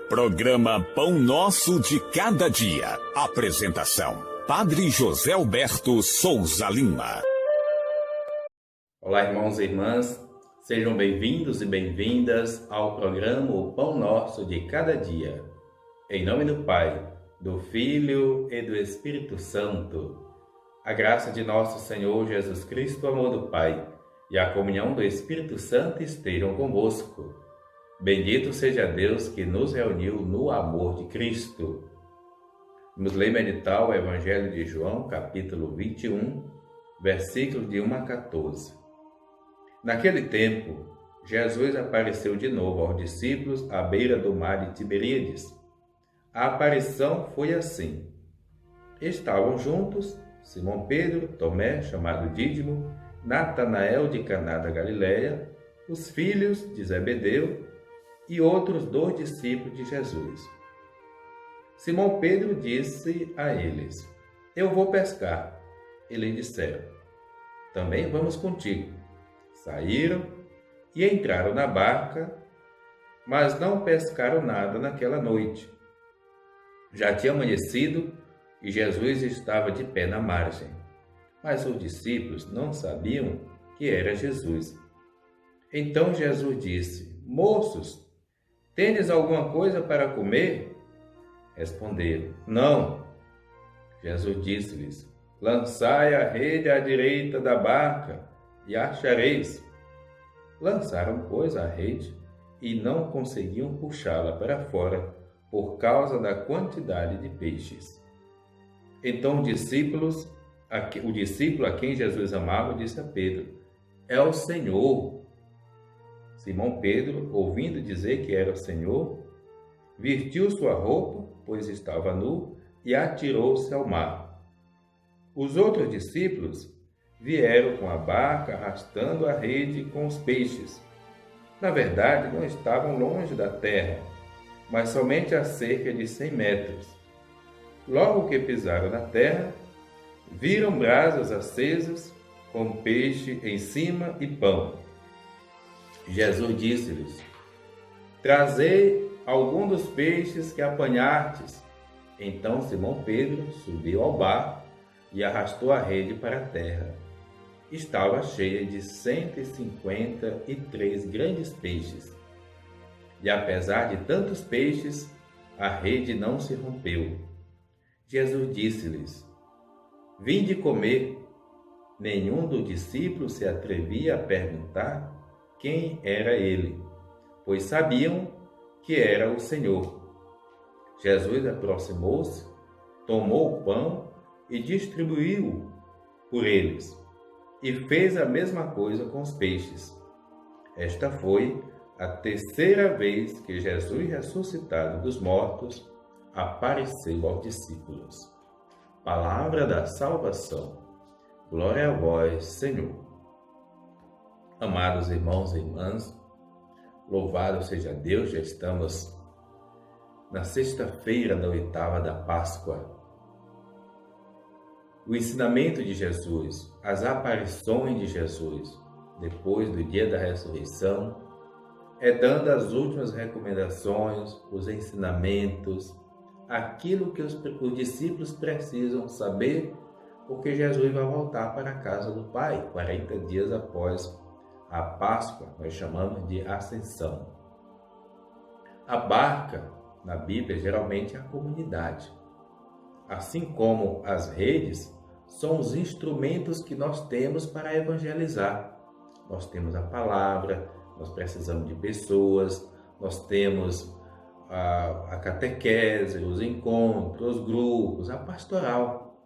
Programa Pão Nosso de Cada Dia. Apresentação: Padre José Alberto Souza Lima. Olá, irmãos e irmãs. Sejam bem-vindos e bem-vindas ao programa O Pão Nosso de Cada Dia. Em nome do Pai, do Filho e do Espírito Santo. A graça de nosso Senhor Jesus Cristo, o amor do Pai e a comunhão do Espírito Santo estejam convosco. Bendito seja Deus que nos reuniu no amor de Cristo. Vamos ler e meditar o Evangelho de João, capítulo 21, versículos de 1 a 14. Naquele tempo, Jesus apareceu de novo aos discípulos à beira do mar de Tiberíades. A aparição foi assim. Estavam juntos Simão Pedro, Tomé, chamado Dídimo, Natanael de Caná da Galileia, os filhos de Zebedeu e outros 2 discípulos de Jesus. Simão Pedro disse a eles: Eu vou pescar. Eles disseram: Também vamos contigo. Saíram e entraram na barca, mas não pescaram nada naquela noite. Já tinha amanhecido e Jesus estava de pé na margem, mas os discípulos não sabiam que era Jesus. Então Jesus disse: Moços, tendes alguma coisa para comer? Responderam: Não. Jesus disse-lhes: Lançai a rede à direita da barca e achareis. Lançaram, pois, a rede e não conseguiam puxá-la para fora por causa da quantidade de peixes. Então o discípulo a quem Jesus amava disse a Pedro: É o Senhor. Simão Pedro, ouvindo dizer que era o Senhor, vestiu sua roupa, pois estava nu, e atirou-se ao mar. Os outros discípulos vieram com a barca, arrastando a rede com os peixes. Na verdade, não estavam longe da terra, mas somente a cerca de 100 metros. Logo que pisaram na terra, viram brasas acesas, com peixe em cima e pão. Jesus disse-lhes: Trazei algum dos peixes que apanhastes. Então Simão Pedro subiu ao barco e arrastou a rede para a terra. Estava cheia de 153 grandes peixes. E apesar de tantos peixes, a rede não se rompeu. Jesus disse-lhes: Vinde comer. Nenhum dos discípulos se atrevia a perguntar quem era ele, pois sabiam que era o Senhor. Jesus aproximou-se, tomou o pão e distribuiu-o por eles, e fez a mesma coisa com os peixes. Esta foi a terceira vez que Jesus, ressuscitado dos mortos, apareceu aos discípulos. Palavra da salvação. Glória a vós, Senhor. Amados irmãos e irmãs, louvado seja Deus, já estamos na sexta-feira da 8ª da Páscoa. O ensinamento de Jesus, as aparições de Jesus, depois do dia da ressurreição, dando as últimas recomendações, os ensinamentos, aquilo que os discípulos precisam saber, porque Jesus vai voltar para a casa do Pai, 40 dias após a Páscoa, nós chamamos de Ascensão. A barca, na Bíblia, geralmente é a comunidade. Assim como as redes, são os instrumentos que nós temos para evangelizar. Nós temos a palavra, nós precisamos de pessoas, nós temos a catequese, os encontros, os grupos, a pastoral.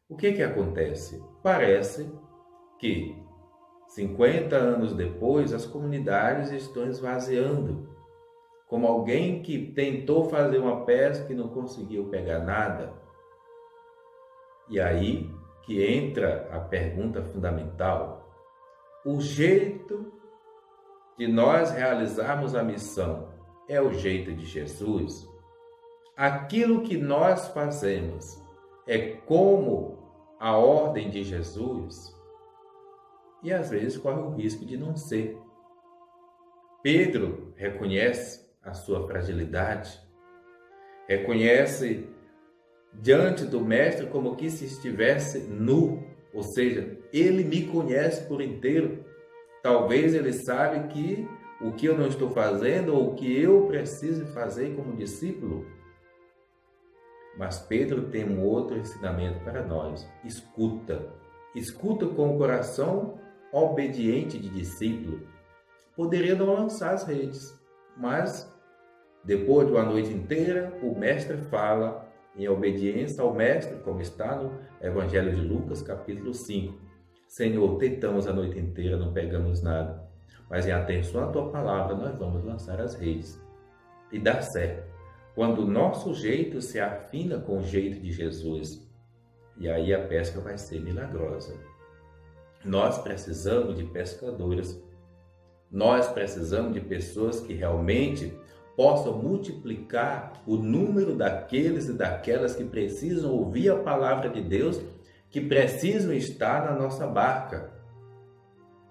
O que acontece? Parece que 50 anos depois, as comunidades estão esvaziando, como alguém que tentou fazer uma pesca e não conseguiu pegar nada. E aí que entra a pergunta fundamental: o jeito de nós realizarmos a missão é o jeito de Jesus? Aquilo que nós fazemos é como a ordem de Jesus? E às vezes corre o risco de não ser. Pedro reconhece a sua fragilidade, reconhece diante do Mestre como que se estivesse nu, ou seja, ele me conhece por inteiro. Talvez ele sabe que o que eu não estou fazendo ou o que eu preciso fazer como discípulo. Mas Pedro tem um outro ensinamento para nós. Escuta. Escuta com o coração obediente de discípulo. Poderia não lançar as redes, mas depois de uma noite inteira, o Mestre fala em obediência ao Mestre, como está no Evangelho de Lucas, capítulo 5. Senhor, tentamos a noite inteira, não pegamos nada, mas em atenção à Tua palavra, nós vamos lançar as redes. E dá certo. Quando o nosso jeito se afina com o jeito de Jesus, e aí a pesca vai ser milagrosa. Nós precisamos de pescadores. Nós precisamos de pessoas que realmente possam multiplicar o número daqueles e daquelas que precisam ouvir a palavra de Deus, que precisam estar na nossa barca.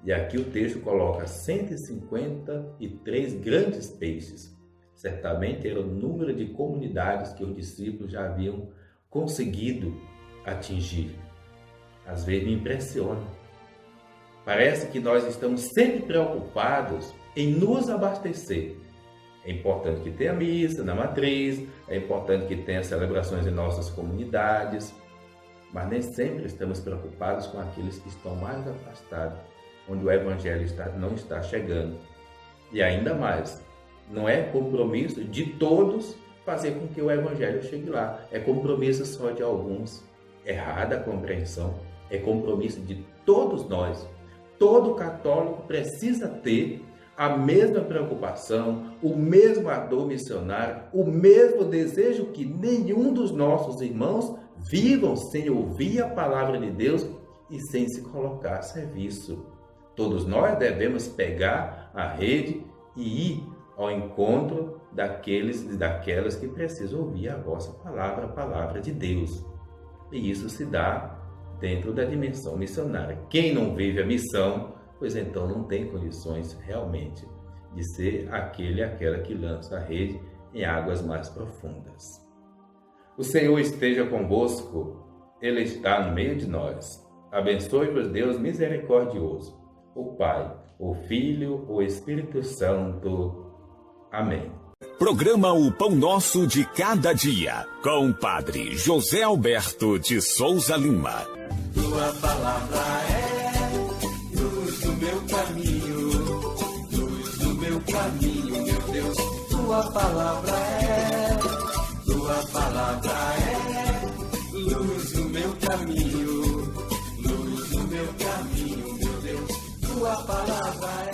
E aqui o texto coloca 153 grandes peixes. Certamente era o número de comunidades que os discípulos já haviam conseguido atingir. Às vezes me impressiona. Parece que nós estamos sempre preocupados em nos abastecer. É importante que tenha missa na matriz, é importante que tenha celebrações em nossas comunidades, mas nem sempre estamos preocupados com aqueles que estão mais afastados, onde o Evangelho não está chegando. E ainda mais, não é compromisso de todos fazer com que o Evangelho chegue lá. É compromisso só de alguns. Errada a compreensão. É compromisso de todos nós. Todo católico precisa ter a mesma preocupação, o mesmo ardor missionário, o mesmo desejo que nenhum dos nossos irmãos vivam sem ouvir a palavra de Deus e sem se colocar a serviço. Todos nós devemos pegar a rede e ir ao encontro daqueles e daquelas que precisam ouvir a vossa palavra, a palavra de Deus. E isso se dá dentro da dimensão missionária. Quem não vive a missão, pois então não tem condições realmente de ser aquele e aquela que lança a rede em águas mais profundas. O Senhor esteja convosco, Ele está no meio de nós. Abençoe-vos, Deus misericordioso, o Pai, o Filho, o Espírito Santo. Amém. Programa O Pão Nosso de Cada Dia, com o Padre José Alberto de Souza Lima. Tua palavra é luz do meu caminho, meu Deus. Tua palavra é luz do meu caminho, meu Deus. Tua palavra é